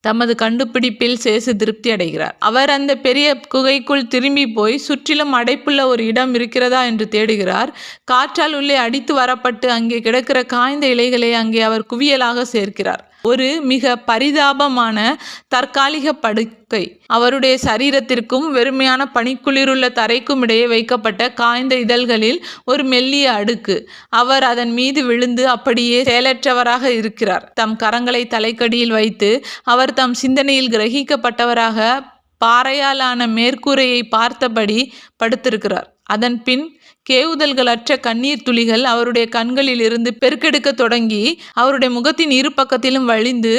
தமது கண்டுபிடிப்பில் சேசு திருப்தி அடைகிறார். அவர் அந்த பெரிய குகைக்குள் திரும்பி போய் சுற்றிலும் அடைப்புள்ள ஒரு இடம் இருக்கிறதா என்று தேடுகிறார். காற்றால் உள்ளே அடித்து வரப்பட்டு அங்கே கிடக்கிற காய்ந்த இலைகளை அங்கே அவர் குவியலாக சேர்க்கிறார். ஒரு மிக பரிதாபமான தற்காலிக படுக்கை. அவருடைய சரீரத்திற்கும் வெறுமையான பனிக்குளிருள்ள தரைக்கும் இடையே வைக்கப்பட்ட காய்ந்த இதழ்களில் ஒரு மெல்லிய அடுக்கு. அவர் அதன் மீது விழுந்து அப்படியே செயலற்றவராக இருக்கிறார். தம் கரங்களை தலைக்கடியில் வைத்து அவர் தம் சிந்தனையில் கிரகிக்கப்பட்டவராக பாறையாலான மேற்கூரையை பார்த்தபடி படுத்திருக்கிறார். அதன் பின் கேவுதல்களற்ற கண்ணீர் துளிகள் அவருடைய கண்களில் இருந்து பெருக்கெடுக்க தொடங்கி அவருடைய முகத்தின் இரு பக்கத்திலும் வழிந்து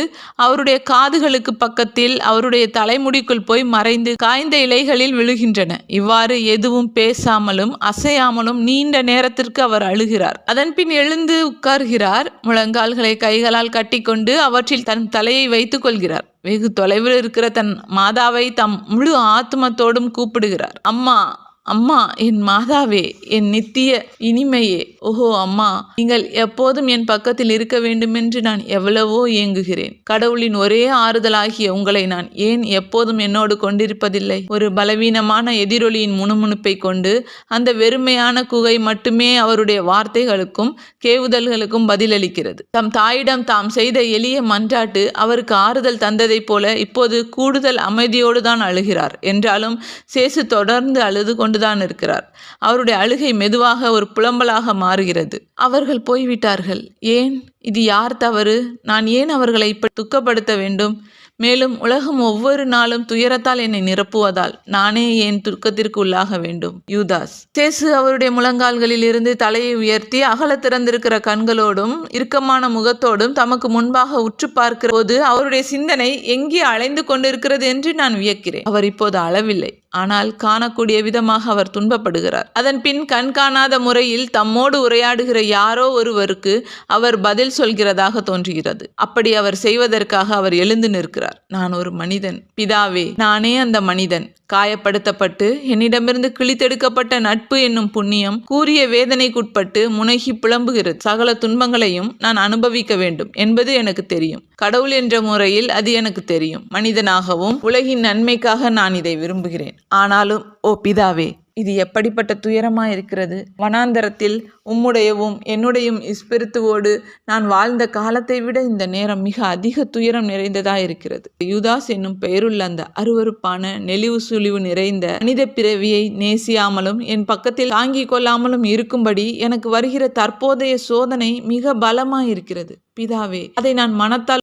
அவருடைய காதுகளுக்கு பக்கத்தில் அவருடைய தலைமுடிக்குள் போய் மறைந்து காய்ந்த இலைகளில் விழுகின்றன. இவ்வாறு எதுவும் பேசாமலும் அசையாமலும் நீண்ட நேரத்திற்கு அவர் அழுகிறார். அதன் பின் எழுந்து உட்கார்கிறார். முழங்கால்களை கைகளால் கட்டிக்கொண்டு அவற்றில் தன் தலையை வைத்துக் கொள்கிறார். வெகு தொலைவில் இருக்கிற தன் மாதாவை தம் முழு ஆத்மத்தோடும் கூப்பிடுகிறார். அம்மா, அம்மா, என் மாதாவே, என் நித்திய இனிமையே, ஓஹோ அம்மா, நீங்கள் எப்போதும் என் பக்கத்தில் இருக்க வேண்டுமென்று நான் எவ்வளவோ ஏங்குகிறேன். கடவுளின் ஒரே ஆறுதலாகிய உங்களை நான் ஏன் எப்போதும் என்னோடு கொண்டிருப்பதில்லை? ஒரு பலவீனமான எதிரொலியின் முணுமுணுப்பை கொண்டு அந்த வெறுமையான குகை மட்டுமே அவருடைய வார்த்தைகளுக்கும் கேவுதல்களுக்கும் பதிலளிக்கிறது. தம் தாயிடம் தாம் செய்த எளிய மன்றாட்டு அவருக்கு ஆறுதல் தந்ததைப் போல இப்போது கூடுதல் அமைதியோடு தான் அழுகிறார். என்றாலும் சேசு தொடர்ந்து அழுது கொண்டுதான் இருக்கிறார். அவருடைய அழுகை மெதுவாக ஒரு புலம்பலாக மாறுகிறது. அவர்கள் போய்விட்டார்கள். ஏன்? இது யார் தவறு? நான் ஏன் அவர்களை இப்படி துக்கப்படுத்த வேண்டும்? மேலும் உலகம் ஒவ்வொரு நாளும் துயரத்தால் என்னை நிரப்புவதால் நானே ஏன் துக்கத்திற்கு உள்ளாக வேண்டும்? யூதாஸ். சேசு அவருடைய முழங்கால்களில் இருந்து தலையை உயர்த்தி அகல திறந்திருக்கிற கண்களோடும் இறுக்கமான முகத்தோடும் தமக்கு முன்பாக உற்று பார்க்கிற போது அவருடைய சிந்தனை எங்கே அலைந்து கொண்டிருக்கிறது என்று நான் வியக்கிறேன். அவர் இப்போது அளவில்லை, ஆனால் காணக்கூடிய விதமாக அவர் துன்பப்படுகிறார். அதன் பின் கண் காணாத முறையில் தம்மோடு உரையாடுகிற யாரோ ஒருவருக்கு அவர் பதில் சொல்கிறதாக தோன்றுகிறது. அப்படி அவர் செய்வதற்காக அவர் எழுந்து நிற்கிறார். நான் ஒரு மனிதன், பிதாவே, நானே அந்த மனிதன். காயப்படுத்தப்பட்டு என்னிடமிருந்து கிழித்தெடுக்கப்பட்ட நட்பு என்னும் புண்ணியம் கூறிய வேதனைக்குட்பட்டு முனகி புலம்புகிறது. சகல துன்பங்களையும் நான் அனுபவிக்க வேண்டும் என்பது எனக்கு தெரியும். கடவுள் என்ற முறையில் அது எனக்கு தெரியும். மனிதனாகவும் உலகின் நன்மைக்காக நான் இதை விரும்புகிறேன். ஆனாலும் ஓ பிதாவே, இது எப்படிப்பட்ட துயரமாயிருக்கிறது. வனாந்தரத்தில் உம்முடையவும் என்னுடையும் இஸ்பிரித்துவோடு நான் வாழ்ந்த காலத்தை விட இந்த நேரம் மிக அதிக துயரம் நிறைந்ததாயிருக்கிறது. யூதாஸ் என்னும் பெயருள்ள அந்த அருவருப்பான நெளிவு சுழிவு நிறைந்த மனித பிறவியை நேசியாமலும் என் பக்கத்தில் தாங்கிக் கொள்ளாமலும் இருக்கும்படி எனக்கு வருகிற தற்போதைய சோதனை மிக பலமாயிருக்கிறது. பிதாவே, அதை நான் மனத்தால்